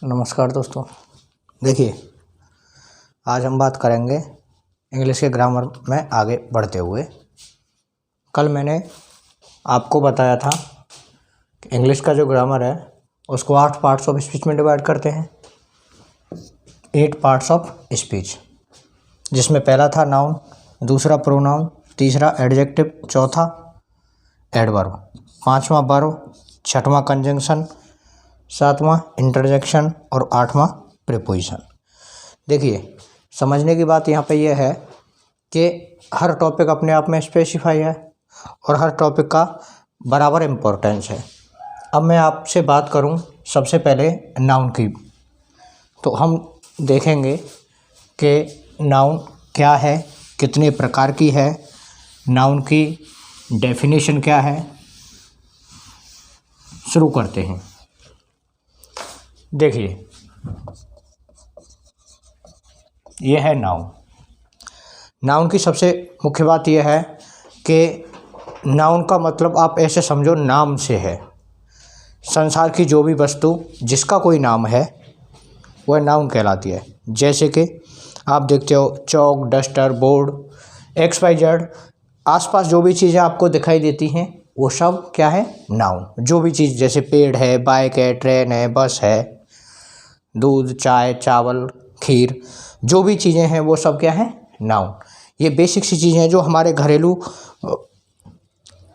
नमस्कार दोस्तों। देखिए, आज हम बात करेंगे इंग्लिश के ग्रामर में आगे बढ़ते हुए। कल मैंने आपको बताया था कि इंग्लिश का जो ग्रामर है उसको 8 पार्ट्स ऑफ स्पीच में डिवाइड करते हैं। 8 पार्ट्स ऑफ स्पीच, जिसमें पहला था नाउन, दूसरा प्रोनाउन, तीसरा एडजेक्टिव, चौथा एडवर्ब, पांचवा वर्ब, छठवां कंजंक्शन, सातवां इंटरजेक्शन और आठवां प्रीपोजिशन। देखिए, समझने की बात यहाँ पे यह है कि हर टॉपिक अपने आप में स्पेसिफाई है और हर टॉपिक का बराबर इम्पोर्टेंस है। अब मैं आपसे बात करूँ सबसे पहले नाउन की, तो हम देखेंगे कि नाउन क्या है, कितने प्रकार की है, नाउन की डेफिनेशन क्या है। शुरू करते हैं। देखिए, यह है नाउन। नाउन की सबसे मुख्य बात यह है कि नाउन का मतलब आप ऐसे समझो नाम से है। संसार की जो भी वस्तु जिसका कोई नाम है वह नाउन कहलाती है। जैसे कि आप देखते हो चौक, डस्टर, बोर्ड, XYZ, आसपास जो भी चीज़ें आपको दिखाई देती हैं वो सब क्या है? नाउन। जो भी चीज़, जैसे पेड़ है, बाइक है, ट्रेन है, बस है, दूध, चाय, चावल, खीर, जो भी चीज़ें हैं वो सब क्या है? नाउन। ये बेसिक सी चीज़ें हैं जो हमारे घरेलू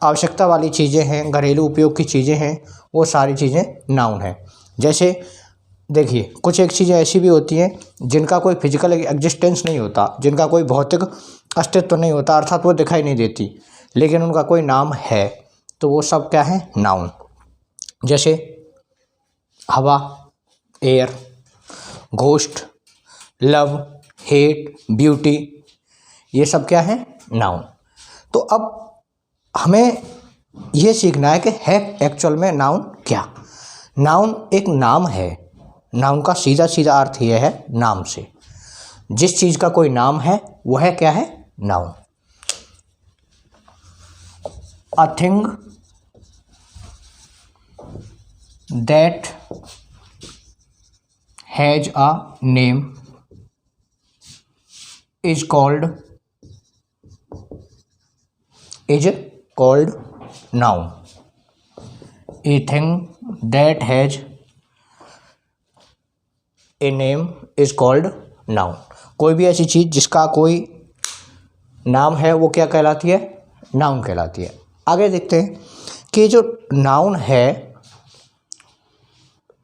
आवश्यकता वाली चीज़ें हैं, घरेलू उपयोग की चीज़ें हैं, वो सारी चीज़ें नाउन हैं। जैसे देखिए, कुछ एक चीज़ें ऐसी भी होती हैं जिनका कोई फिजिकल एग्जिस्टेंस नहीं होता, जिनका कोई भौतिक अस्तित्व नहीं होता, अर्थात वो दिखाई नहीं देती, लेकिन उनका कोई नाम है, तो वो सब क्या है? नाउन। जैसे हवा, air, ghost, love, hate, beauty, ये सब क्या है? नाउन। तो अब हमें ये सीखना है कि है एक्चुअल में नाउन क्या। नाउन एक नाम है। नाउन का सीधा सीधा अर्थ यह है नाम से। जिस चीज़ का कोई नाम है वह क्या है? Noun. A thing that has a name is called noun. A thing that has a name is called noun. कोई भी ऐसी चीज़ जिसका कोई नाम है वो क्या कहलाती है? नाउन कहलाती है। आगे देखते हैं कि जो नाउन है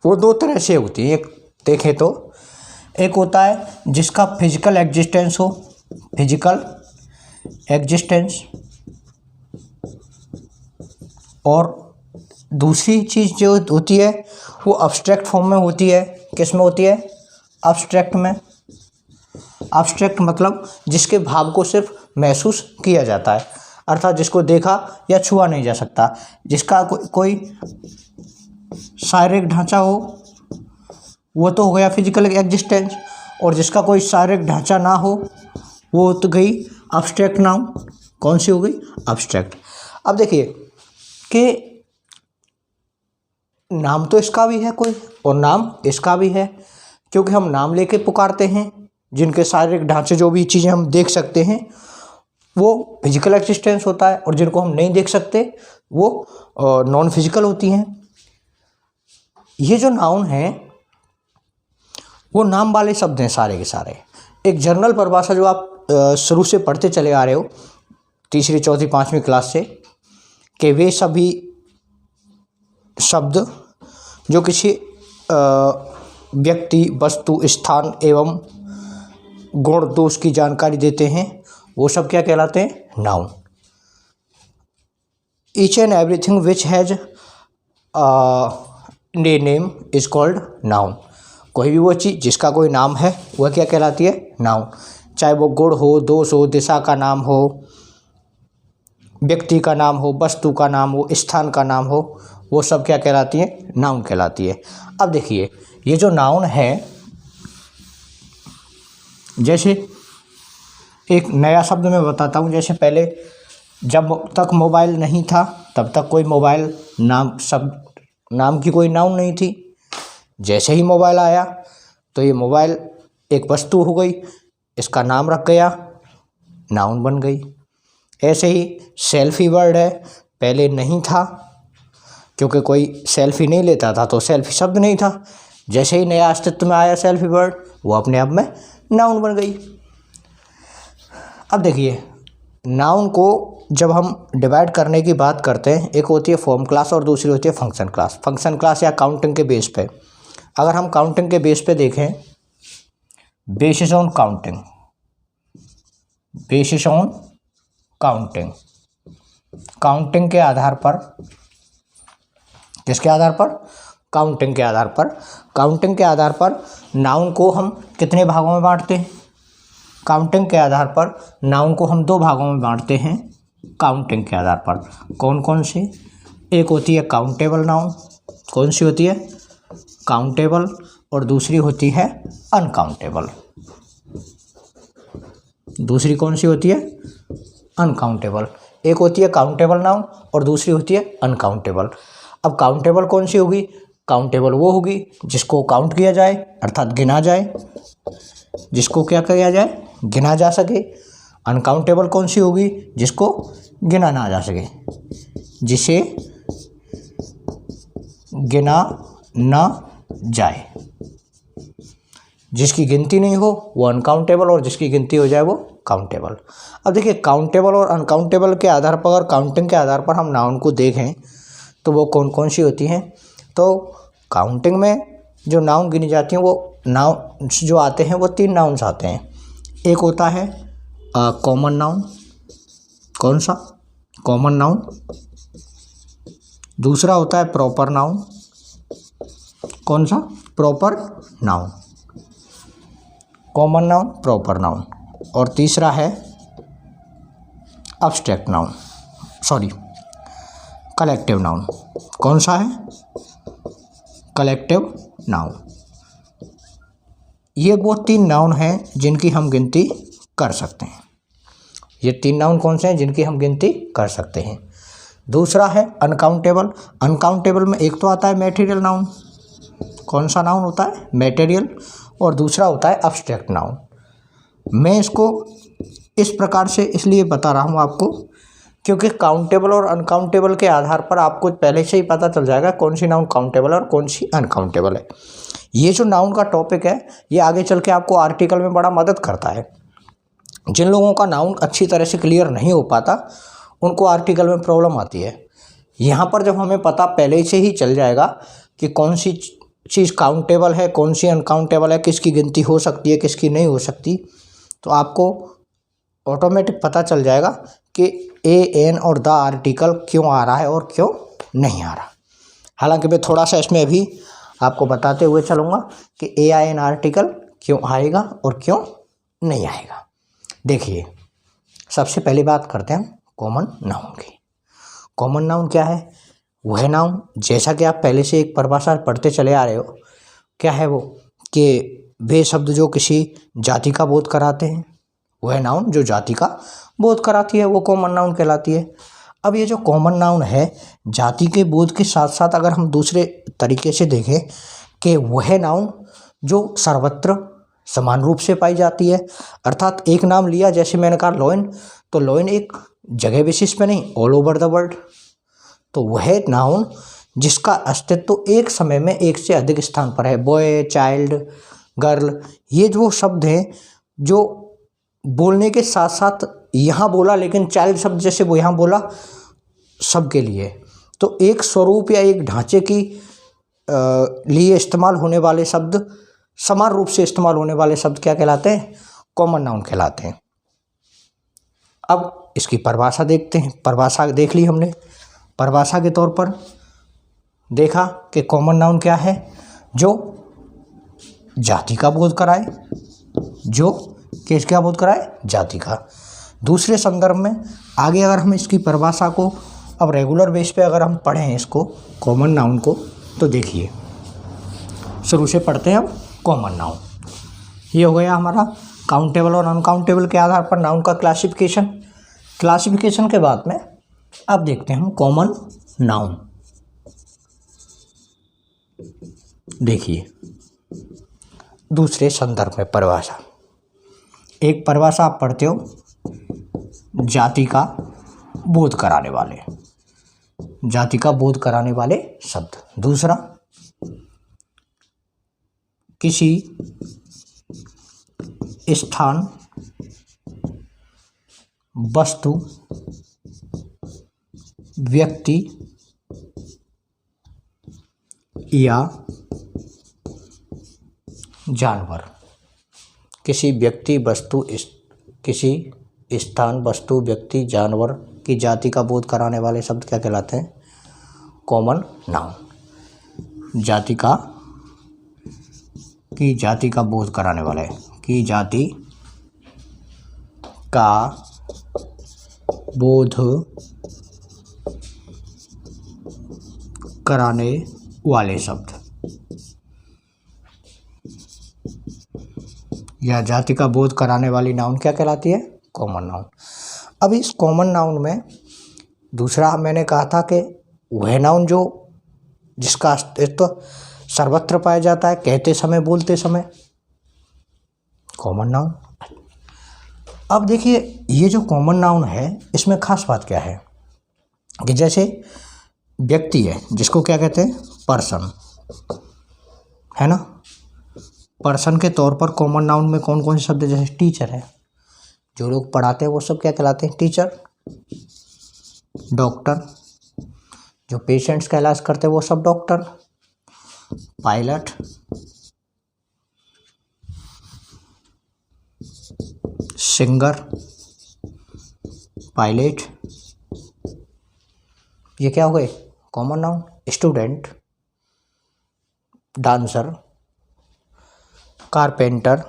वो दो तरह से होती है। एक देखें तो एक होता है जिसका फिजिकल एग्जिस्टेंस हो, फिजिकल एग्जिस्टेंस, और दूसरी चीज़ जो होती है वो अब्स्ट्रैक्ट फॉर्म में होती है। किस में होती है? अब्स्ट्रैक्ट में। अब्स्ट्रैक्ट मतलब जिसके भाव को सिर्फ महसूस किया जाता है, अर्थात जिसको देखा या छुआ नहीं जा सकता, जिसका कोई शारीरिक ढांचा हो, वो तो हो गया फिजिकल एग्जिस्टेंस, और जिसका कोई शारीरिक ढांचा ना हो वो तो गई अब्स्ट्रैक्ट नाउन। कौन सी हो गई? अब्स्ट्रैक्ट। अब देखिए कि नाम तो इसका भी है कोई और नाम इसका भी है, क्योंकि हम नाम लेके पुकारते हैं जिनके शारीरिक ढांचे, जो भी चीज़ें हम देख सकते हैं वो फिजिकल एग्जिस्टेंस होता है, और जिनको हम नहीं देख सकते वो नॉन फिजिकल होती हैं। ये जो नाउन है वो नाम वाले शब्द हैं सारे के सारे। एक जनरल परिभाषा जो आप शुरू से पढ़ते चले आ रहे हो, तीसरी, चौथी, पाँचवीं क्लास से, कि वे सभी शब्द जो किसी व्यक्ति, वस्तु, स्थान एवं गुण, दोष की जानकारी देते हैं वो सब क्या कहलाते हैं? Noun. Each and everything which has name is called noun. कोई भी वो चीज़ जिसका कोई नाम है वह क्या कहलाती है? नाउन। चाहे वो गुण हो, दोष हो, दिशा का नाम हो, व्यक्ति का नाम हो, वस्तु का नाम हो, स्थान का नाम हो, वो सब क्या कहलाती है? नाउन कहलाती है। अब देखिए, ये जो नाउन है, जैसे एक नया शब्द मैं बताता हूँ। जैसे पहले जब तक मोबाइल नहीं था तब तक कोई मोबाइल नाम शब्द, नाम की कोई नाउन नहीं थी। जैसे ही मोबाइल आया तो ये मोबाइल एक वस्तु हो गई, इसका नाम रख गया, नाउन बन गई। ऐसे ही सेल्फी वर्ड है, पहले नहीं था क्योंकि कोई सेल्फी नहीं लेता था तो सेल्फी शब्द नहीं था। जैसे ही नया अस्तित्व में आया सेल्फी वर्ड, वो अपने आप में नाउन बन गई। अब देखिए, नाउन को जब हम डिवाइड करने की बात करते हैं, एक होती है फॉर्म क्लास और दूसरी होती है फंक्शन क्लास। फंक्शन क्लास या काउंटिंग के बेस पे, अगर हम काउंटिंग के बेस पे देखें, basis on counting, basis on counting, counting के आधार पर, किसके आधार पर? काउंटिंग के आधार पर। काउंटिंग के आधार पर नाउन को हम कितने भागों में बांटते हैं? काउंटिंग के आधार पर नाउन को हम 2 भागों में बांटते हैं। काउंटिंग के आधार पर कौन कौन से? एक होती है काउंटेबल नाउन। कौन सी होती है? काउंटेबल। और दूसरी होती है अनकाउंटेबल। दूसरी कौन सी होती है? अनकाउंटेबल। एक होती है काउंटेबल नाउन और दूसरी होती है अनकाउंटेबल। अब काउंटेबल कौन सी होगी? काउंटेबल वो होगी जिसको काउंट किया जाए, अर्थात गिना जाए, जिसको क्या किया जाए? गिना जा सके। अनकाउंटेबल कौन सी होगी? जिसको गिना ना जा सके, जिसे गिना ना जाए, जिसकी गिनती नहीं हो वो अनकाउंटेबल और जिसकी गिनती हो जाए वो काउंटेबल। अब देखिए, काउंटेबल और अनकाउंटेबल के आधार पर, अगर काउंटिंग के आधार पर हम नाउन को देखें तो वो कौन कौन सी होती हैं? तो काउंटिंग में जो नाउन गिनी जाती हैं, वो नाउन जो आते हैं वो 3 नाउन्स आते हैं। एक होता है कॉमन नाउन। कौन सा? Common noun. दूसरा होता है प्रॉपर नाउन। कौन सा? Proper noun. Common noun, proper noun. और तीसरा है abstract noun, sorry collective noun. कौन सा है? Collective noun. ये वो 3 नाउन हैं जिनकी हम गिनती कर सकते हैं। ये 3 नाउन कौन से हैं जिनकी हम गिनती कर सकते हैं? दूसरा है अनकाउंटेबल। अनकाउंटेबल में एक तो आता है मैटेरियल नाउन। कौन सा नाउन होता है? मैटेरियल। और दूसरा होता है अब्स्ट्रैक्ट नाउन। मैं इसको इस प्रकार से इसलिए बता रहा हूँ आपको क्योंकि काउंटेबल और अनकाउंटेबल के आधार पर आपको पहले से ही पता चल जाएगा कौन सी नाउन काउंटेबल और कौन सी अनकाउंटेबल है। ये जो नाउन का टॉपिक है, ये आगे चल के आपको आर्टिकल में बड़ा मदद करता है। जिन लोगों का नाउन अच्छी तरह से क्लियर नहीं हो पाता, उनको आर्टिकल में प्रॉब्लम आती है। यहाँ पर जब हमें पता पहले से ही चल जाएगा कि कौन सी चीज़ काउंटेबल है, कौन सी अनकाउंटेबल है, किसकी गिनती हो सकती है, किसकी नहीं हो सकती, तो आपको ऑटोमेटिक पता चल जाएगा कि ए एन और द आर्टिकल क्यों आ रहा है और क्यों नहीं आ रहा। हालांकि मैं थोड़ा सा इसमें अभी आपको बताते हुए चलूँगा कि ए आई एन आर्टिकल क्यों आएगा और क्यों नहीं आएगा। देखिए, सबसे पहली बात करते हैं कॉमन नाउन की। कॉमन नाउन क्या है? वह नाउन, जैसा कि आप पहले से एक परिभाषा पढ़ते चले आ रहे हो, क्या है वो? कि वे शब्द जो किसी जाति का बोध कराते हैं, वह नाउन जो जाति का बोध कराती है वो कॉमन नाउन कहलाती है। अब ये जो कॉमन नाउन है, जाति के बोध के साथ साथ अगर हम दूसरे तरीके से देखें कि वह नाउन जो सर्वत्र समान रूप से पाई जाती है, अर्थात एक नाम लिया, जैसे मैंने कहा लॉइन, तो लॉइन एक जगह विशेष पे नहीं, ऑल ओवर द वर्ल्ड। तो वह नाउन जिसका अस्तित्व एक समय में एक से अधिक स्थान पर है, बॉय, चाइल्ड, गर्ल, ये जो शब्द हैं जो बोलने के साथ साथ यहाँ बोला, लेकिन चाइल्ड शब्द जैसे वो यहाँ बोला सबके लिए, तो एक स्वरूप या एक ढांचे की लिए इस्तेमाल होने वाले शब्द, समान रूप से इस्तेमाल होने वाले शब्द क्या कहलाते हैं? कॉमन नाउन कहलाते हैं। अब इसकी परिभाषा देखते हैं। परिभाषा देख ली हमने। परिभाषा के तौर पर देखा कि कॉमन नाउन क्या है? जो जाति का बोध कराए, जो किस क्या बोध कराए? जाति का। दूसरे संदर्भ में आगे अगर हम इसकी परिभाषा को अब रेगुलर बेस पे अगर हम पढ़ें इसको कॉमन नाउन को, तो देखिए शुरू से पढ़ते हैं अब कॉमन नाउन। ये हो गया हमारा काउंटेबल और अनकाउंटेबल के आधार पर नाउन का क्लासिफिकेशन। क्लासिफिकेशन के बाद में अब देखते हैं हम कॉमन नाउन। देखिए दूसरे संदर्भ में परिभाषा, एक परिभाषा आप पढ़ते हो जाति का बोध कराने वाले, जाति का बोध कराने वाले शब्द। दूसरा, किसी स्थान, वस्तु, व्यक्ति या जानवर, किसी व्यक्ति वस्तु किसी स्थान वस्तु व्यक्ति जानवर की जाति का बोध कराने वाले शब्द क्या कहलाते हैं? Common noun. जाति का बोध कराने वाले, की जाति का बोध कराने वाले शब्द या जाति का बोध कराने वाली नाउन क्या कहलाती है? Common noun. अब इस कॉमन नाउन में दूसरा मैंने कहा था कि वह नाउन जो जिसका अस्तित्व सर्वत्र पाया जाता है, कहते समय बोलते समय, कॉमन नाउन। अब देखिए ये जो कॉमन नाउन है इसमें खास बात क्या है कि जैसे व्यक्ति है जिसको क्या कहते हैं? पर्सन, है ना। पर्सन के तौर पर कॉमन नाउन में कौन कौन से शब्द, जैसे टीचर है, जो लोग पढ़ाते हैं वो सब क्या कहलाते हैं? टीचर। डॉक्टर, जो पेशेंट्स का इलाज करते हैं वो सब डॉक्टर। पायलट, सिंगर, पायलट, ये क्या हो गए? Common noun. Student, dancer, carpenter,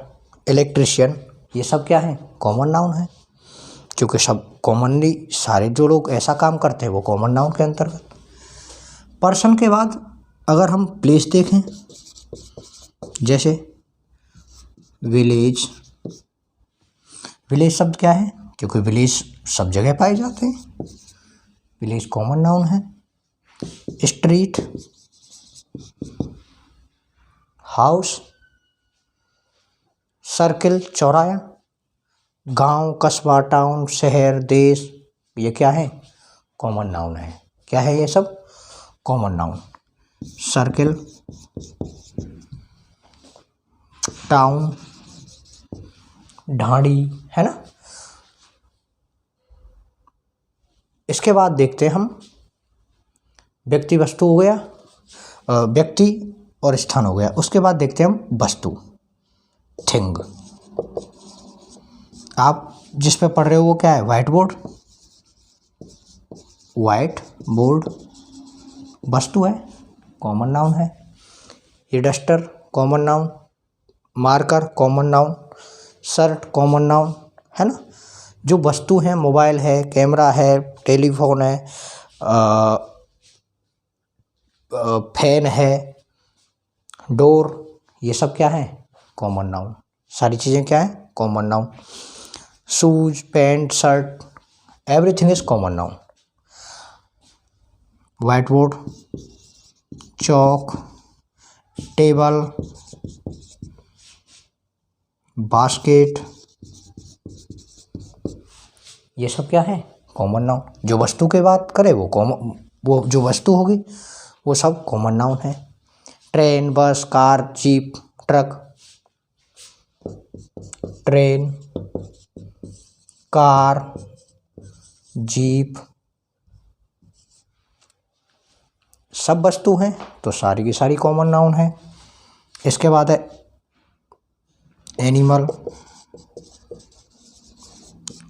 electrician, ये सब क्या है? कॉमन नाउन है, क्योंकि सब कॉमनली सारे जो लोग ऐसा काम करते हैं वो कॉमन नाउन के अंतर्गत। पर्सन के बाद अगर हम प्लेस देखें, जैसे विलेज, विलेज शब्द क्या है? क्योंकि विलेज सब जगह पाए जाते हैं, विलेज कॉमन नाउन है। स्ट्रीट, हाउस, सर्किल, चौराहा, गांव, कस्बा, टाउन, शहर, देश, ये क्या है? कॉमन नाउन है। क्या है ये सब? Common noun. सर्किल, टाउन, ढाड़ी, है ना। इसके बाद देखते हैं हम व्यक्ति वस्तु हो गया, व्यक्ति और स्थान हो गया। उसके बाद देखते हैं हम वस्तु, थिंग। आप जिस पे पढ़ रहे हो वो क्या है? व्हाइट बोर्ड, व्हाइट बोर्ड वस्तु है, कॉमन नाउन है। ये duster, common noun. Marker, common noun. Shirt, common noun, है ना। जो वस्तु है, मोबाइल है, कैमरा है, टेलीफोन है, फैन है, डोर, ये सब क्या है? Common noun. सारी चीज़ें क्या है? Common noun. Shoes, pant, shirt, everything is common noun. White board, Chowk, table, basket, ये सब क्या है? Common noun. जो वस्तु की बात करें वो जो वस्तु होगी वो सब कॉमन नाउन है। ट्रेन, बस, car, jeep, truck, train, car, jeep, सब वस्तु हैं तो सारी की सारी कॉमन नाउन है। इसके बाद है एनिमल,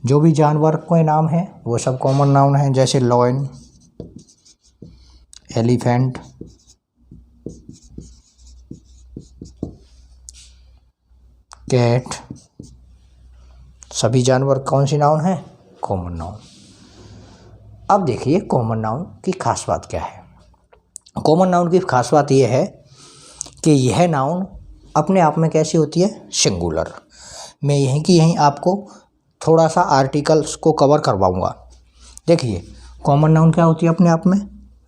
जो भी जानवर कोई नाम है वो सब कॉमन नाउन है, जैसे लॉयन, एलिफेंट, कैट, सभी जानवर कौन सी नाउन है? Common noun. अब देखिए कॉमन नाउन की खास बात क्या है। कॉमन नाउन की खास बात यह है कि यह नाउन अपने आप में कैसी होती है? सिंगुलर। मैं यहीं की यहीं आपको थोड़ा सा आर्टिकल्स को कवर करवाऊंगा। देखिए कॉमन नाउन क्या होती है अपने आप में?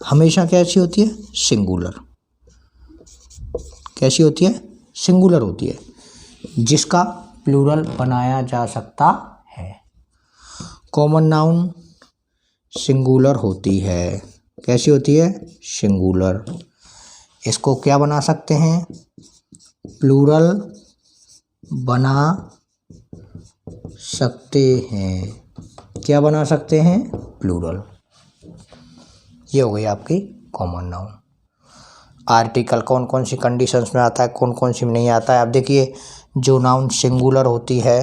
हमेशा कैसी होती है? सिंगुलर। कैसी होती है? सिंगुलर होती है, जिसका प्लूरल बनाया जा सकता है। कॉमन नाउन सिंगुलर होती है। कैसी होती है? सिंगुलर। इसको क्या बना सकते हैं? प्लूरल बना सकते हैं। क्या बना सकते हैं? प्लूरल। ये हो गई आपकी कॉमन नाउन। आर्टिकल कौन कौन सी कंडीशंस में आता है, कौन कौन सी में नहीं आता है। अब देखिए, जो नाउन सिंगुलर होती है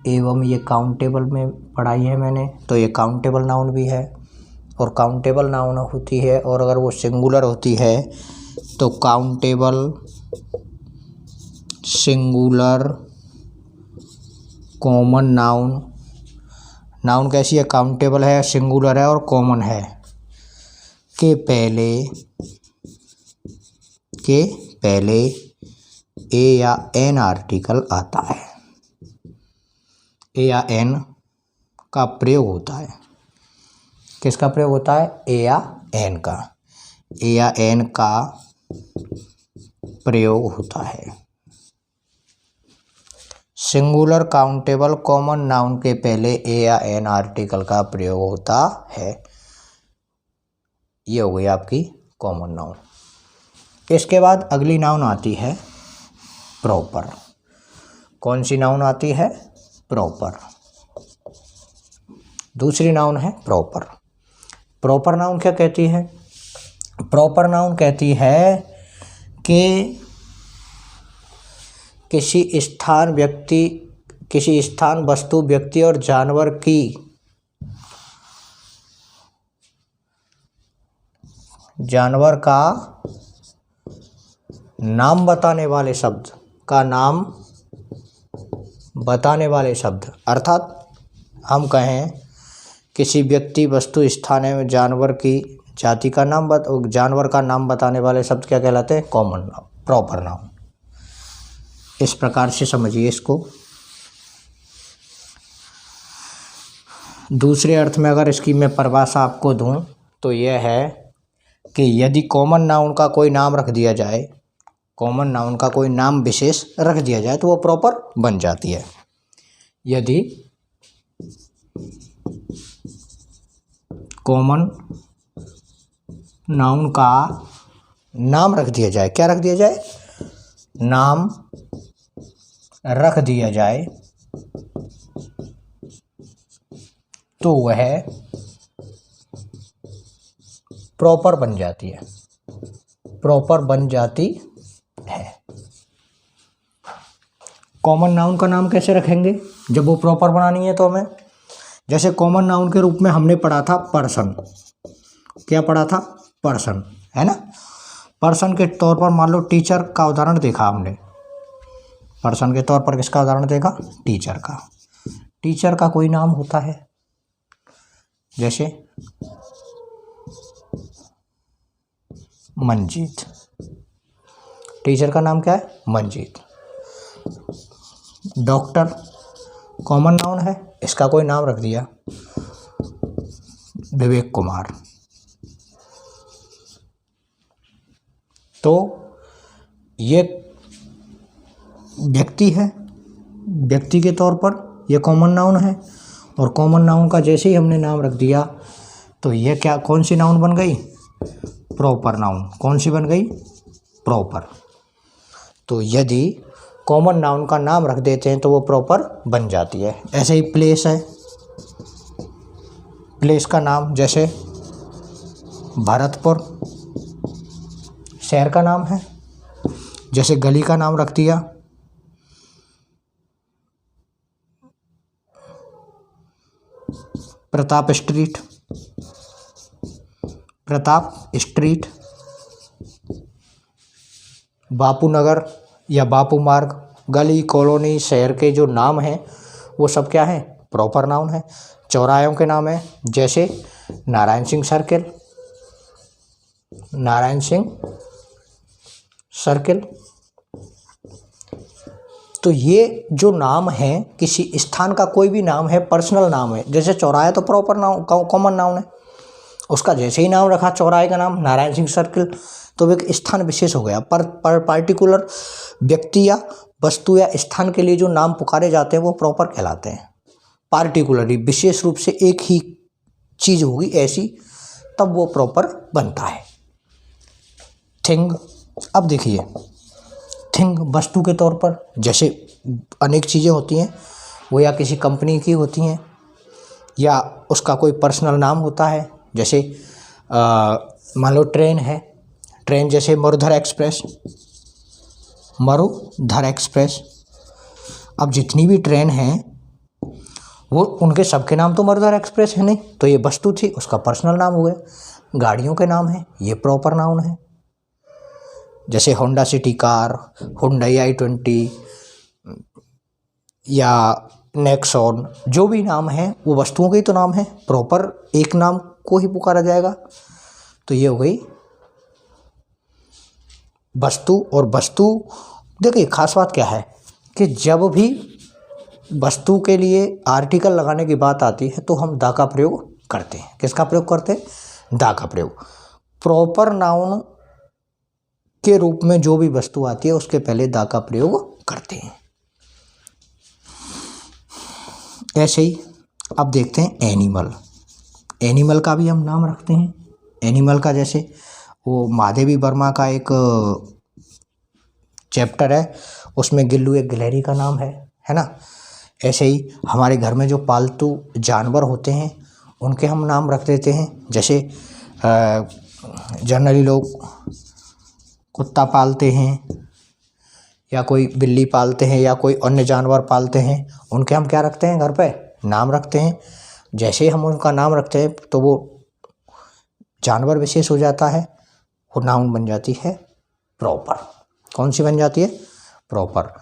एवं ये काउंटेबल में पढ़ाई है मैंने, तो ये काउंटेबल नाउन भी है और काउंटेबल नाउन होती है। और अगर वो सिंगुलर होती है तो countable, singular, common noun. Noun कैसी है? काउंटेबल है, सिंगुलर है और कॉमन है। के पहले ए या एन आर्टिकल आता है। ए या एन का प्रयोग होता है। किसका प्रयोग होता है? ए या एन का। ए या एन का प्रयोग होता है। सिंगुलर, काउंटेबल, कॉमन नाउन के पहले ए या एन आर्टिकल का प्रयोग होता है। ये हो गई आपकी कॉमन नाउन। इसके बाद अगली नाउन आती है प्रॉपर। कौन सी नाउन आती है? प्रॉपर। दूसरी नाउन है प्रॉपर। प्रॉपर नाउन क्या कहती है? प्रॉपर नाउन कहती है कि किसी स्थान, वस्तु, व्यक्ति और जानवर की जानवर का नाम बताने वाले शब्द अर्थात हम कहें किसी व्यक्ति, वस्तु, स्थान एवं जानवर की जाति का नाम जानवर का नाम बताने वाले शब्द क्या कहलाते हैं? Common noun, proper noun. इस प्रकार से समझिए इसको। दूसरे अर्थ में अगर इसकी मैं परिभाषा आपको दूं तो यह है कि यदि कॉमन नाउन का कोई नाम रख दिया जाए, कॉमन नाउन का कोई नाम विशेष रख दिया जाए तो वो प्रॉपर बन जाती है। यदि कॉमन नाउन का नाम रख दिया जाए, क्या रख दिया जाए? नाम रख दिया जाए तो वह प्रॉपर बन जाती है। प्रॉपर बन जाती है। कॉमन नाउन का नाम कैसे रखेंगे जब वो प्रॉपर बनानी है तो हमें? जैसे कॉमन नाउन के रूप में हमने पढ़ा था पर्सन। क्या पढ़ा था? पर्सन, है ना। पर्सन के तौर पर मान लो टीचर का उदाहरण देखा हमने। पर्सन के तौर पर किसका उदाहरण देखा? टीचर का। टीचर का कोई नाम होता है, जैसे मंजीत। टीचर का नाम क्या है? मंजीत। डॉक्टर कॉमन नाउन है, इसका कोई नाम रख दिया विवेक कुमार। तो ये व्यक्ति है, व्यक्ति के तौर पर यह कॉमन नाउन है और कॉमन नाउन का जैसे ही हमने नाम रख दिया तो यह क्या, कौन सी नाउन बन गई? Proper noun. कौन सी बन गई? प्रॉपर। तो यदि कॉमन नाउन का नाम रख देते हैं तो वो प्रॉपर बन जाती है। ऐसे ही प्लेस है, प्लेस का नाम जैसे भरतपुर शहर का नाम है, जैसे गली का नाम रख दिया प्रताप स्ट्रीट, प्रताप स्ट्रीट। बापू नगर या बापू मार्ग, गली, कॉलोनी, शहर के जो नाम हैं वो सब क्या है? प्रॉपर नाउन है। चौराहों के नाम है जैसे नारायण सिंह सर्किल, नारायण सिंह सर्किल। तो ये जो नाम है किसी स्थान का कोई भी नाम है, पर्सनल नाम है, जैसे चौराहा तो प्रॉपर नाउन, कॉमन नाउन है। उसका जैसे ही नाम रखा चौराहे का नाम नारायण सिंह सर्किल, तो वो एक स्थान विशेष हो गया। पर पार्टिकुलर व्यक्ति या वस्तु या स्थान के लिए जो नाम पुकारे जाते हैं वो प्रॉपर कहलाते हैं। पार्टिकुलरली विशेष रूप से एक ही चीज़ होगी ऐसी, तब वो प्रॉपर बनता है। थिंग, अब देखिए थिंग वस्तु के तौर पर, जैसे अनेक चीज़ें होती हैं वो या किसी कंपनी की होती हैं या उसका कोई पर्सनल नाम होता है। जैसे मान लो ट्रेन है, ट्रेन जैसे मरुधर एक्सप्रेस, मरुधर एक्सप्रेस। अब जितनी भी ट्रेन हैं वो उनके सबके नाम तो मरुधर एक्सप्रेस है नहीं, तो ये वस्तु थी, उसका पर्सनल नाम हो गया। गाड़ियों के नाम है, ये प्रॉपर नाउन है। जैसे Honda city car, Hyundai i20 या नेक्सॉन, जो भी नाम है वो वस्तुओं के ही तो नाम है, प्रॉपर एक नाम को ही पुकारा जाएगा। तो ये हो गई वस्तु। और वस्तु देखिए खास बात क्या है कि जब भी वस्तु के लिए आर्टिकल लगाने की बात आती है तो हम दा का प्रयोग करते हैं। किसका प्रयोग करते हैं? दा का प्रयोग। प्रॉपर नाउन के रूप में जो भी वस्तु आती है उसके पहले दा का प्रयोग करते हैं। ऐसे ही अब देखते हैं एनिमल। एनिमल का भी हम नाम रखते हैं। एनिमल का जैसे वो महादेवी वर्मा का एक चैप्टर है, उसमें गिल्लू एक गिलहरी का नाम है ना। ऐसे ही हमारे घर में जो पालतू जानवर होते हैं उनके हम नाम रख देते हैं। जैसे जनरली लोग कुत्ता पालते हैं या कोई बिल्ली पालते हैं या कोई अन्य जानवर पालते हैं, उनके हम क्या रखते हैं? घर पे नाम रखते हैं। जैसे हम उनका नाम रखते हैं तो वो जानवर विशेष हो जाता है, वो नाउन बन जाती है प्रॉपर। कौन सी बन जाती है? प्रॉपर।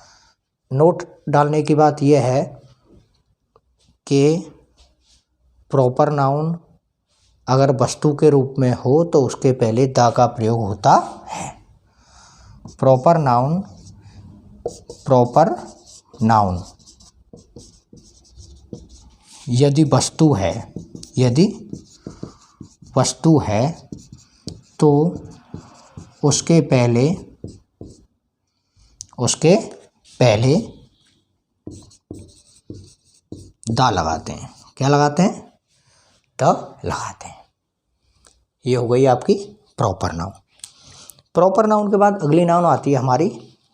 नोट डालने की बात यह है कि प्रॉपर नाउन अगर वस्तु के रूप में हो तो उसके पहले दा का प्रयोग होता है। प्रॉपर नाउन, प्रॉपर नाउन यदि वस्तु है, यदि वस्तु है तो उसके पहले दा लगाते हैं। क्या लगाते हैं? द लगाते हैं। ये हो गई आपकी प्रॉपर नाउन। प्रॉपर नाउन के बाद अगली नाउन आती है हमारी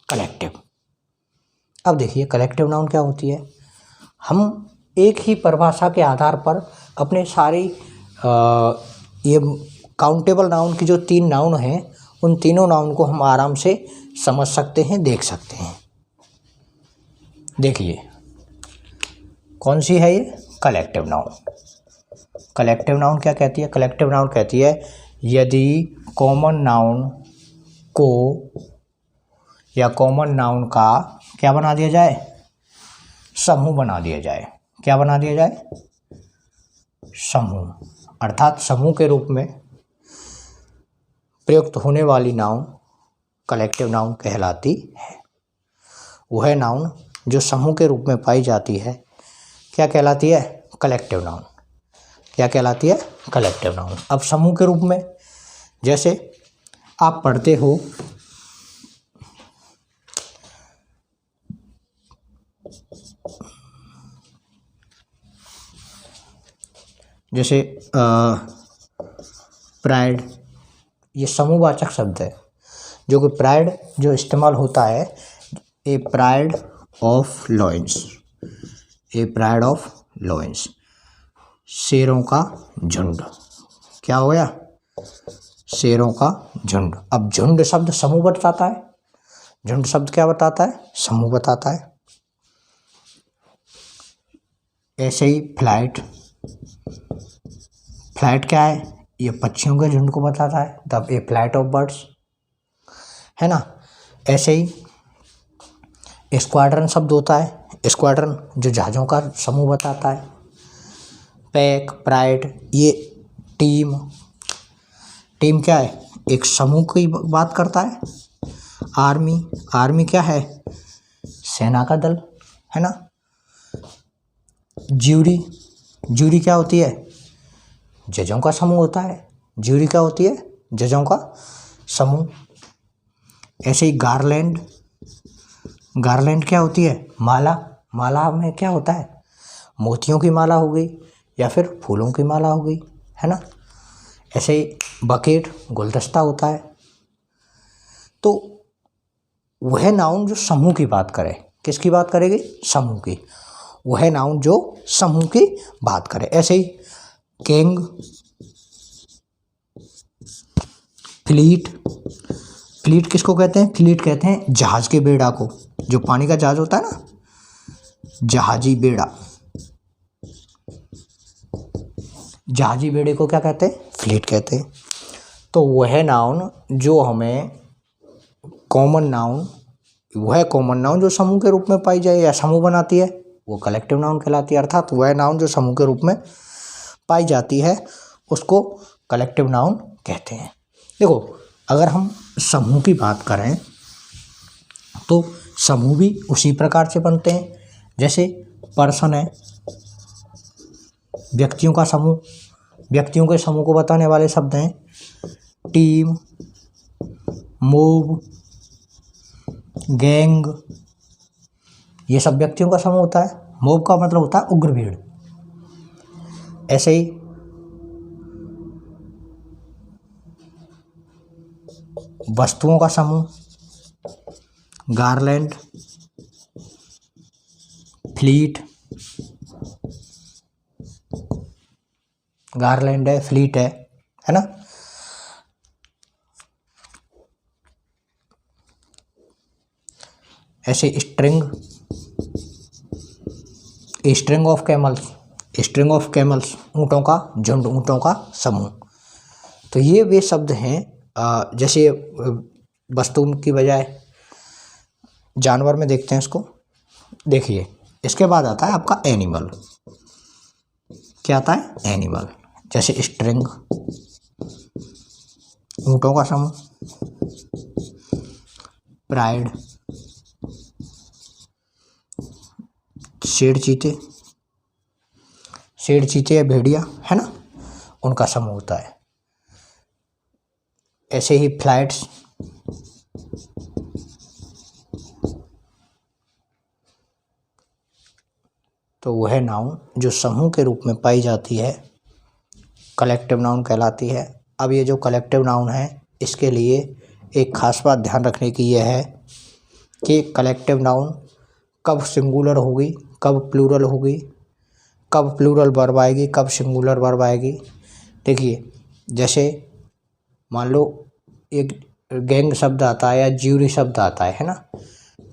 कलेक्टिव। अब देखिए कलेक्टिव नाउन क्या होती है। हम एक ही परिभाषा के आधार पर अपने सारी ये काउंटेबल नाउन की जो 3 नाउन हैं उन तीनों नाउन को हम आराम से समझ सकते हैं, देख सकते हैं। देखिए कौन सी है ये? Collective noun. कलेक्टिव नाउन क्या कहती है? कलेक्टिव नाउन कहती है यदि कॉमन नाउन को या कॉमन नाउन का क्या बना दिया जाए? समूह बना दिया जाए। क्या बना दिया जाए? समूह। अर्थात समूह के रूप में प्रयुक्त होने वाली नाउन कलेक्टिव नाउन कहलाती है। वह नाउन जो समूह के रूप में पाई जाती है क्या कहलाती है? Collective noun. क्या कहलाती है? Collective noun. अब समूह के रूप में जैसे आप पढ़ते हो जैसे प्राइड, ये समूहवाचक शब्द है। जो कि प्राइड जो इस्तेमाल होता है, a pride of lions, a pride of lions, शेरों का झुंड। क्या हो गया? शेरों का झुंड। अब झुंड शब्द समूह बताता है। झुंड शब्द क्या बताता है? समूह बताता है। ऐसे ही फ्लाइट, फ्लाइट क्या है? ये पक्षियों के झुंड को बताता है, तब ए फ्लाइट ऑफ बर्ड्स, है ना। ऐसे ही स्क्वाड्रन शब्द होता है। स्क्वाड्रन जो जहाज़ों का समूह बताता है। पैक, प्राइड, ये टीम, टीम क्या है? एक समूह की बात करता है। आर्मी, आर्मी क्या है? सेना का दल, है ना। ज्यूरी, ज्यूरी क्या होती है? जजों का समूह होता है। ज्यूरी क्या होती है? जजों का समूह। ऐसे ही गार्लैंड, गार्लैंड क्या होती है? माला। माला में क्या होता है? मोतियों की माला हो गई या फिर फूलों की माला हो गई, है ना। ऐसे ही बकेट, गुलदस्ता होता है। तो वह नाउन जो समूह की बात करे, किसकी बात करेगी? समूह की। वह नाउन जो समूह की बात करे। ऐसे ही किंग, फ्लीट। फ्लीट किसको कहते हैं? फ्लीट कहते हैं जहाज के बेड़ा को। जो पानी का जहाज होता है ना, जहाजी बेड़ा। जहाजी बेड़े को क्या कहते हैं? फ्लीट कहते हैं। तो वह नाउन जो हमें कॉमन नाउन, वह कॉमन नाउन जो समूह के रूप में पाई जाए या समूह बनाती है, वो कलेक्टिव नाउन कहलाती है। अर्थात वह नाउन जो समूह के रूप में पाई जाती है उसको कलेक्टिव नाउन कहते हैं। देखो, अगर हम समूह की बात करें तो समूह भी उसी प्रकार से बनते हैं। जैसे पर्सन है, व्यक्तियों का समूह। व्यक्तियों के समूह को बताने वाले शब्द हैं टीम, मूव, गैंग। ये सब व्यक्तियों का समूह होता है। मूव का मतलब होता है उग्र भीड़। ऐसे ही वस्तुओं का समूह, गार्लैंड, फ्लीट। गार्लैंड है, फ्लीट है ना। ऐसे string, string of camels. String of camels, ऊँटों का झुंड, ऊँटों का समूह। तो ये वे शब्द हैं। जैसे वस्तु की बजाय जानवर में देखते हैं इसको। देखिए, इसके बाद आता है आपका एनिमल। क्या आता है? एनिमल। जैसे स्ट्रिंग, ऊँटों का समूह। प्राइड, शेर चीते। शेर चीते या भेड़िया, है ना, उनका समूह होता है। ऐसे ही फ्लाइट्स, तो वह नाउन जो समूह के रूप में पाई जाती है कलेक्टिव नाउन कहलाती है। अब ये जो कलेक्टिव नाउन है, इसके लिए एक खास बात ध्यान रखने की यह है कि कलेक्टिव नाउन कब सिंगुलर होगी, कब प्लूरल होगी, कब प्लूरल वर्ब आएगी, कब सिंगुलर वर्ब आएगी। देखिए, जैसे मान लो एक गैंग शब्द आता है या ज्यूरी शब्द आता है ना।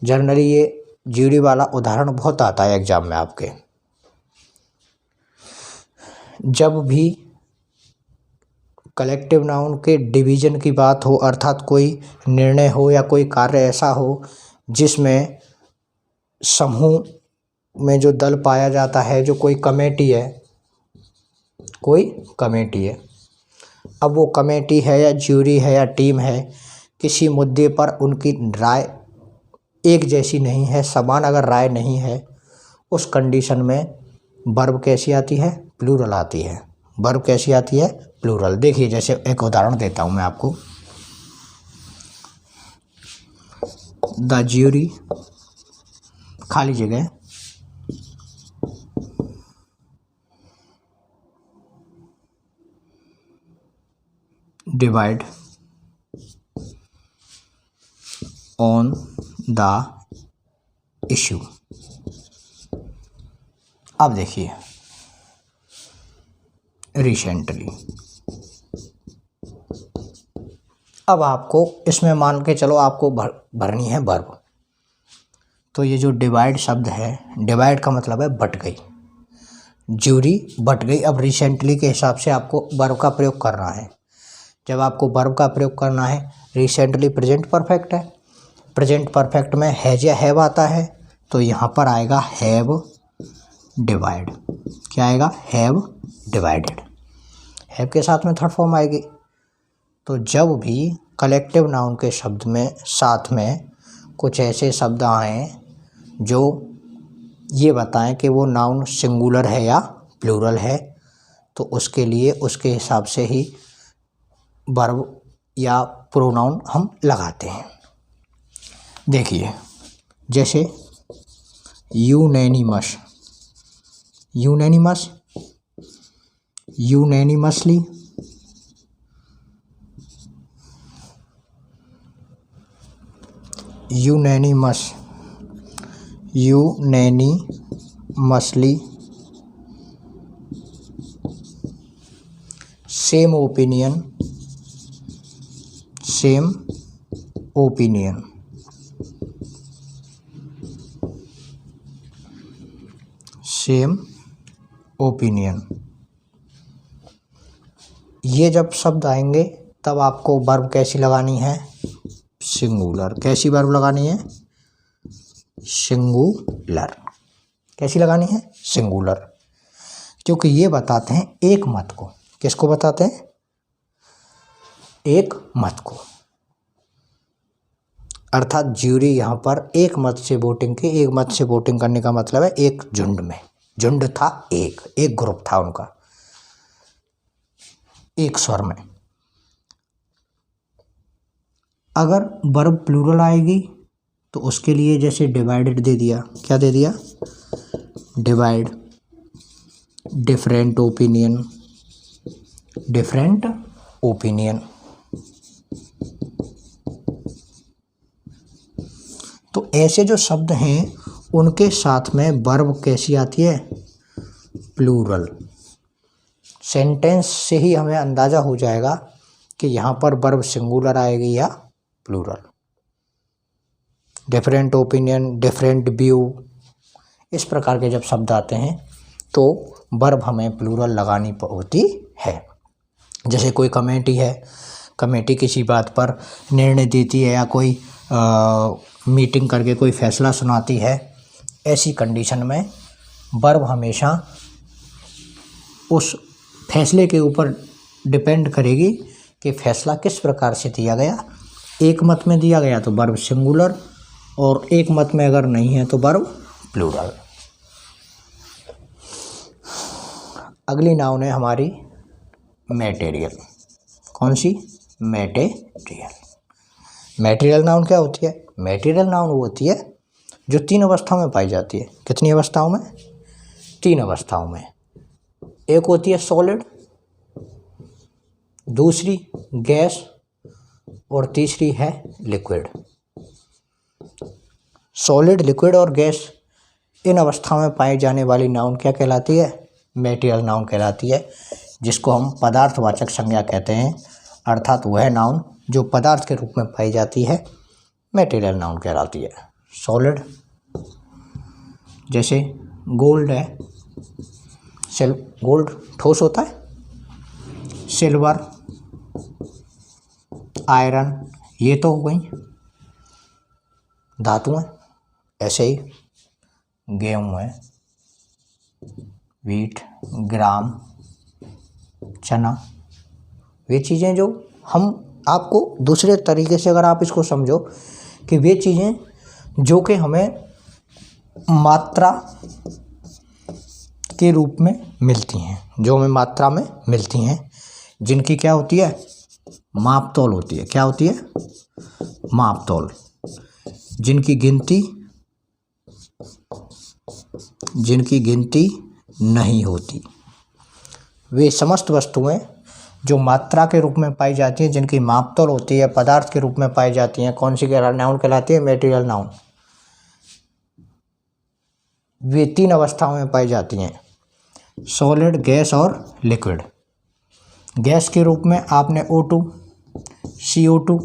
जनरली ये ज्यूरी वाला उदाहरण बहुत आता है एग्जाम में आपके। जब भी कलेक्टिव नाउन के डिवीजन की बात हो, अर्थात कोई निर्णय हो या कोई कार्य ऐसा हो जिसमें समूह में जो दल पाया जाता है, जो कोई कमेटी है, कोई कमेटी है। अब वो कमेटी है या ज्यूरी है या टीम है, किसी मुद्दे पर उनकी राय एक जैसी नहीं है, समान अगर राय नहीं है, उस कंडीशन में वर्ब कैसी आती है? प्लूरल आती है। वर्ब कैसी आती है? प्लूरल। देखिए, जैसे एक उदाहरण देता हूँ मैं आपको। द ज्यूरी, खाली जगह, डिवाइड ऑन द इशू। अब देखिए, रिसेंटली। अब आपको इसमें मान के चलो आपको भरनी है वर्ब। तो ये जो डिवाइड शब्द है, डिवाइड का मतलब है बट गई, ज्यूरी बट गई। अब रिसेंटली के हिसाब से आपको वर्ब का प्रयोग करना है। जब आपको वर्ब का प्रयोग करना है, रिसेंटली प्रेजेंट परफेक्ट है, प्रेजेंट परफेक्ट में हैज या हैव आता है, तो यहाँ पर आएगा हैव डिवाइड। क्या आएगा? Have divided. हैव के साथ में थर्ड फॉर्म आएगी। तो जब भी कलेक्टिव नाउन के शब्द में साथ में कुछ ऐसे शब्द आएँ जो ये बताएं कि वो नाउन सिंगुलर है या प्लूरल है, तो उसके लिए उसके हिसाब से ही वर्ब या प्रोनाउन हम लगाते हैं। देखिए जैसे unanimous, unanimous, unanimously, unanimous, unanimously, same opinion, same opinion, same opinion. ये जब शब्द आएंगे तब आपको वर्ब कैसी लगानी है? सिंगुलर। कैसी वर्ब लगानी है? सिंगुलर। कैसी लगानी है? सिंगुलर। क्योंकि ये बताते हैं एक मत को। किसको बताते हैं? एक मत को। अर्थात ज्यूरी यहाँ पर एक मत से वोटिंग की। एक मत से वोटिंग करने का मतलब है एक झुंड में, झुंड था, एक ग्रुप था उनका, एक स्वर में। अगर वर्ब प्लूरल आएगी तो उसके लिए जैसे डिवाइडेड दे दिया। क्या दे दिया? Divide, different opinion, different opinion. तो ऐसे जो शब्द हैं उनके साथ में वर्ब कैसी आती है? प्लूरल। सेंटेंस से ही हमें अंदाज़ा हो जाएगा कि यहाँ पर वर्ब सिंगुलर आएगी या plural. Different opinion, different view, इस प्रकार के जब शब्द आते हैं तो वर्ब हमें प्लूरल लगानी होती है। जैसे कोई कमेटी है, कमेटी किसी बात पर निर्णय देती है या कोई मीटिंग करके कोई फैसला सुनाती है, ऐसी कंडीशन में वर्ब हमेशा उस फैसले के ऊपर डिपेंड करेगी कि फैसला किस प्रकार से दिया गया। एक मत में दिया गया तो वर्ब सिंगुलर, और एक मत में अगर नहीं है तो वर्ब प्लूरल। अगली नाउन है हमारी मटेरियल। कौन सी? मटेरियल। मटेरियल नाउन क्या होती है? मटेरियल नाउन वो होती है जो 3 अवस्थाओं में पाई जाती है। कितनी अवस्थाओं में? 3 अवस्थाओं में। एक होती है सॉलिड, दूसरी गैस, और तीसरी है लिक्विड। सॉलिड, लिक्विड और गैस, इन अवस्थाओं में पाई जाने वाली नाउन क्या कहलाती है? मटेरियल नाउन कहलाती है, जिसको हम पदार्थवाचक संज्ञा कहते हैं। अर्थात वह नाउन जो पदार्थ के रूप में पाई जाती है मटेरियल नाउन कहलाती है। सॉलिड जैसे गोल्ड है, गोल्ड ठोस होता है। सिल्वर, आयरन, ये तो हो गई धातुएं। ऐसे ही गेहूँ है, वीट, ग्राम, चना, वे चीज़ें जो हम आपको दूसरे तरीके से अगर आप इसको समझो कि वे चीज़ें जो कि हमें मात्रा के रूप में मिलती हैं, जो हमें मात्रा में मिलती हैं, जिनकी क्या होती है? मापतौल होती है। क्या होती है? मापतौल। जिनकी गिनती नहीं होती। वे समस्त वस्तुएं जो मात्रा के रूप में पाई जाती हैं, जिनकी मापतौल होती है, पदार्थ के रूप में पाई जाती हैं, कौन सी नाउन कहलाती है? Material noun. वे 3 अवस्थाओं में पाई जाती हैं, सॉलिड, गैस और लिक्विड। गैस के रूप में आपने O2, CO2,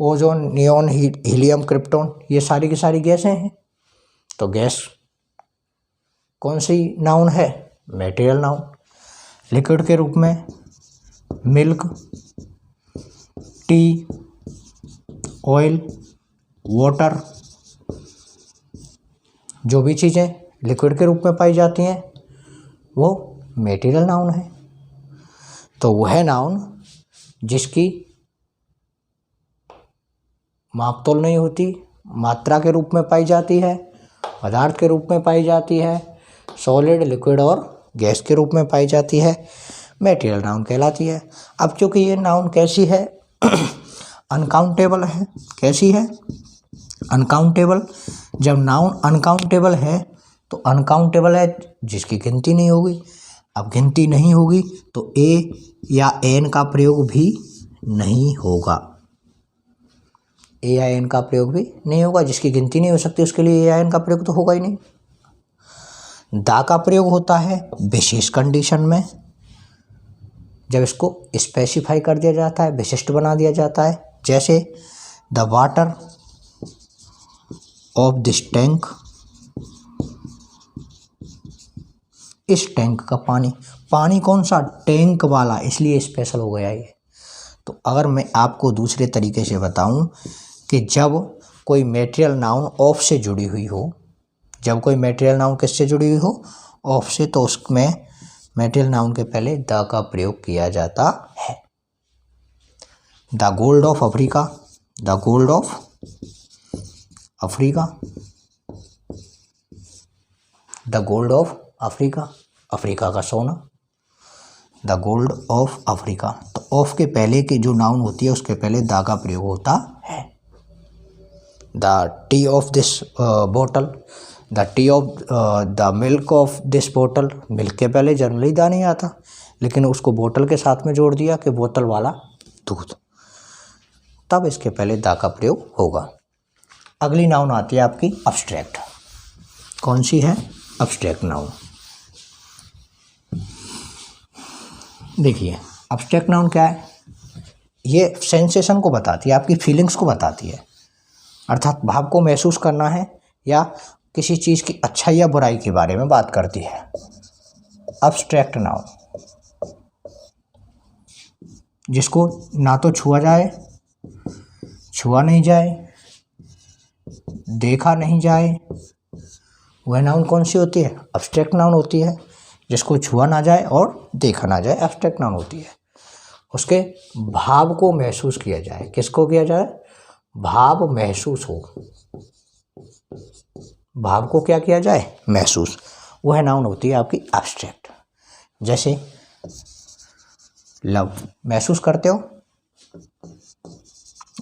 ozone, neon, helium, krypton, ये सारी की सारी गैसें हैं। तो गैस कौन सी नाउन है? Material noun. लिक्विड के रूप में मिल्क, टी, ऑयल, वाटर, जो भी चीज़ें लिक्विड के रूप में पाई जाती हैं वो मटेरियल नाउन है। तो वह नाउन जिसकी मापतौल नहीं होती, मात्रा के रूप में पाई जाती है, पदार्थ के रूप में पाई जाती है, सॉलिड, लिक्विड और गैस के रूप में पाई जाती है, मटेरियल नाउन कहलाती है। अब चूँकि ये नाउन कैसी है अनकाउंटेबल है। कैसी है? अनकाउंटेबल। जब नाउन अनकाउंटेबल है तो अनकाउंटेबल है जिसकी गिनती नहीं होगी। अब गिनती नहीं होगी तो ए या एन का प्रयोग भी नहीं होगा। ए या एन का प्रयोग भी नहीं होगा, जिसकी गिनती नहीं हो सकती उसके लिए ए या एन का प्रयोग तो होगा ही नहीं। दा का प्रयोग होता है विशेष कंडीशन में, जब इसको स्पेसिफाई कर दिया जाता है, विशिष्ट बना दिया जाता है। जैसे the water of this tank, इस टैंक का पानी। पानी कौन सा? टैंक वाला, इसलिए स्पेशल हो गया ये। तो अगर मैं आपको दूसरे तरीके से बताऊं कि जब कोई मटेरियल नाउन ऑफ से जुड़ी हुई हो, जब कोई मटेरियल नाउन किससे जुड़ी हुई हो? ऑफ से, तो उसमें मटेरियल नाउन के पहले द का प्रयोग किया जाता है। The gold of Africa, the gold of Africa, the gold of Africa, Africa का सोना, द गोल्ड ऑफ अफ्रीका। तो ऑफ के पहले की जो नाउन होती है उसके पहले द का प्रयोग होता है। द टी ऑफ दिस बोतल, the T of the milk of this बोतल। मिल्क के पहले जनरली द नहीं आता, लेकिन उसको बोतल के साथ में जोड़ दिया कि बोतल वाला दूध, तब इसके पहले द का प्रयोग होगा। अगली नाउन आती है आपकी अब्स्ट्रैक्ट। कौन सी है? Abstract noun. देखिए अब्स्ट्रैक्ट नाउन क्या है? ये सेंसेशन को बताती है, आपकी फीलिंग्स को बताती है, अर्थात भाव को महसूस करना है या किसी चीज़ की अच्छाई या बुराई के बारे में बात करती है। अब्स्ट्रैक्ट नाउन, जिसको ना तो छुआ जाए, छुआ नहीं जाए, देखा नहीं जाए, वह नाउन कौन सी होती है? अब्स्ट्रैक्ट नाउन होती है। जिसको छुआ ना जाए और देखा ना जाए अब्स्ट्रैक्ट नाउन होती है। उसके भाव को महसूस किया जाए। किसको किया जाए? भाव महसूस हो, भाव को क्या किया जाए? महसूस। वह नाउन होती है आपकी एब्स्ट्रैक्ट। जैसे लव महसूस करते हो,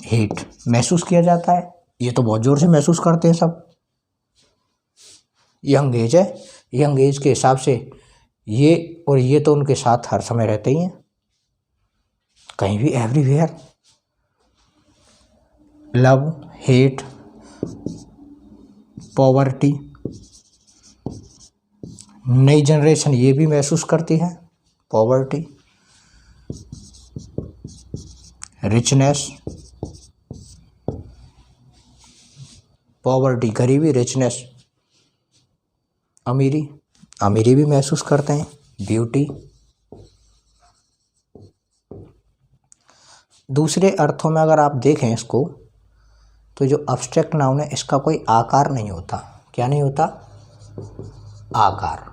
हेट महसूस किया जाता है, ये तो बहुत ज़ोर से महसूस करते हैं सब। यंग एज है, यंग एज के हिसाब से ये और ये तो उनके साथ हर समय रहते ही हैं, कहीं भी, एवरीवेयर। Love, hate, poverty. नई जनरेशन ये भी महसूस करती है, पॉवर्टी, रिचनेस, पॉवर्टी गरीबी, रिचनेस अमीरी, अमीरी भी महसूस करते हैं, ब्यूटी। दूसरे अर्थों में अगर आप देखें इसको, तो जो अब्स्ट्रैक्ट नाउन है इसका कोई आकार नहीं होता। क्या नहीं होता? आकार।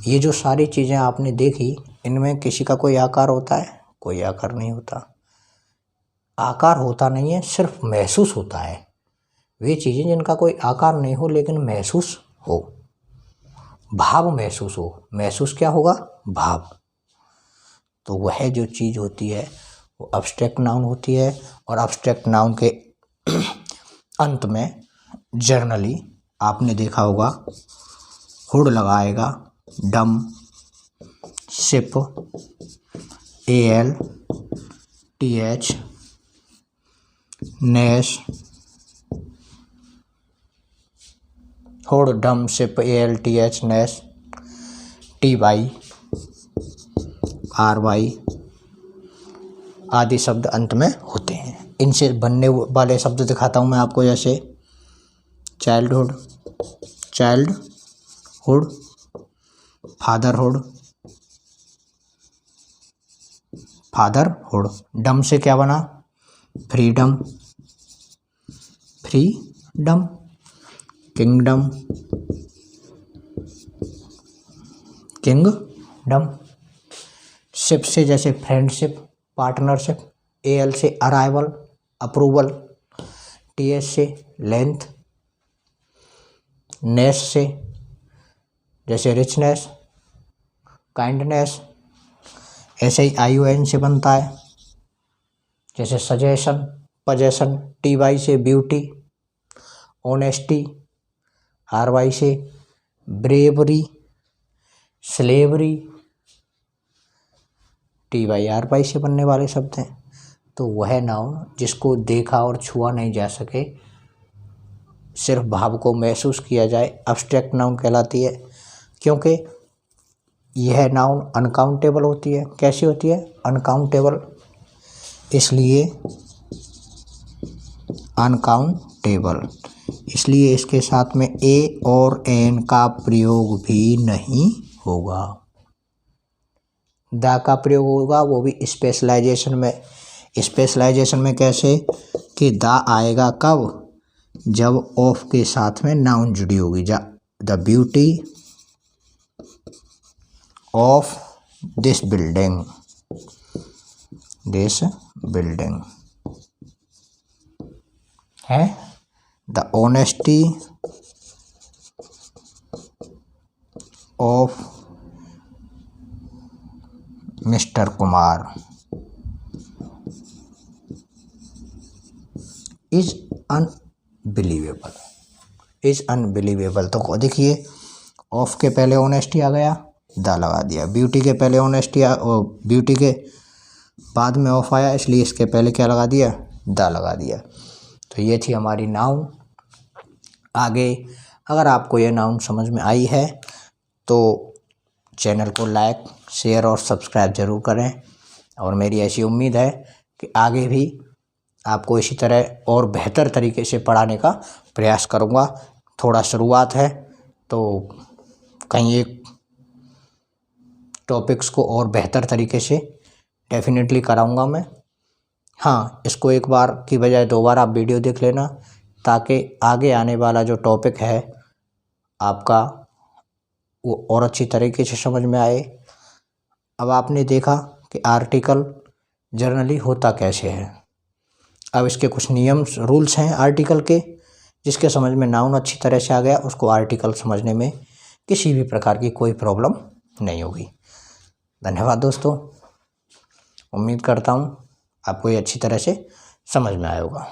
ये जो सारी चीज़ें आपने देखी, इनमें किसी का कोई आकार होता है? कोई आकार नहीं होता। आकार होता नहीं है, सिर्फ महसूस होता है। वे चीज़ें जिनका कोई आकार नहीं हो लेकिन महसूस हो, भाव महसूस हो। महसूस क्या होगा? भाव। तो वह जो चीज़ होती है वो अब्स्ट्रैक्ट नाउन होती है। और अब्स्ट्रैक्ट नाउन के अंत में जर्नली आपने देखा होगा हुड लगाएगा, डम, सिप, AL, TH, नेस, हुड, डम, सिप, AL, TH, नेस, TY, RY आदि शब्द अंत में होते हैं। इनसे बनने वाले शब्द दिखाता हूँ मैं आपको, जैसे चाइल्डहुड, चाइल्डहुड, फादरहुड, फादरहुड। डम से क्या बना? Freedom, freedom, kingdom, kingdom. Ship से जैसे फ्रेंडशिप, पार्टनरशिप। AL से अराइवल, अप्रूवल। TH से लेंथ। नेस से जैसे रिचनेस, काइंडनेस SHION से बनता है। जैसे सजेशन, पजेशन, TY से ब्यूटी, ऑनेस्टी, RY से ब्रेवरी, स्लेवरी, TYRY से बनने वाले शब्द हैं। तो वह नाउन जिसको देखा और छुआ नहीं जा सके, सिर्फ भाव को महसूस किया जाए, एब्स्ट्रैक्ट नाउन कहलाती है। क्योंकि यह नाउन अनकाउंटेबल होती है। कैसी होती है? अनकाउंटेबल। इसलिए अनकाउंटेबल, इसलिए इसके साथ में A और N का प्रयोग भी नहीं होगा। द का प्रयोग होगा, वो भी स्पेशलाइजेशन में। स्पेशलाइजेशन में कैसे? कि द आएगा कब? जब ऑफ के साथ में नाउन जुड़ी होगी। The beauty of this building, है। The honesty of mister Kumar is unbelievable. तो देखिए, ऑफ के पहले ऑनेस्टी आ गया, द लगा दिया। ब्यूटी के पहले ऑनेस्टी ब्यूटी के बाद में ऑफ आया, इसलिए इसके पहले क्या लगा दिया? द लगा दिया। तो ये थी हमारी नाउन। आगे अगर आपको ये नाउन समझ में आई है तो चैनल को लाइक, शेयर और सब्सक्राइब ज़रूर करें। और मेरी ऐसी उम्मीद है कि आगे भी आपको इसी तरह और बेहतर तरीके से पढ़ाने का प्रयास करूँगा। थोड़ा शुरुआत है तो कहीं एक टॉपिक्स को और बेहतर तरीके से डेफिनेटली कराऊँगा मैं। हाँ, इसको एक बार की बजाय 2 बार आप वीडियो देख लेना, ताकि आगे आने वाला जो टॉपिक है आपका वो और अच्छी तरीके से समझ में आए। अब आपने देखा कि आर्टिकल जनरली होता कैसे है। अब इसके कुछ नियम रूल्स हैं आर्टिकल के, जिसके समझ में नाउन अच्छी तरह से आ गया, उसको आर्टिकल समझने में किसी भी प्रकार की कोई प्रॉब्लम नहीं होगी। धन्यवाद दोस्तों, उम्मीद करता हूँ आपको ये अच्छी तरह से समझ में आया होगा।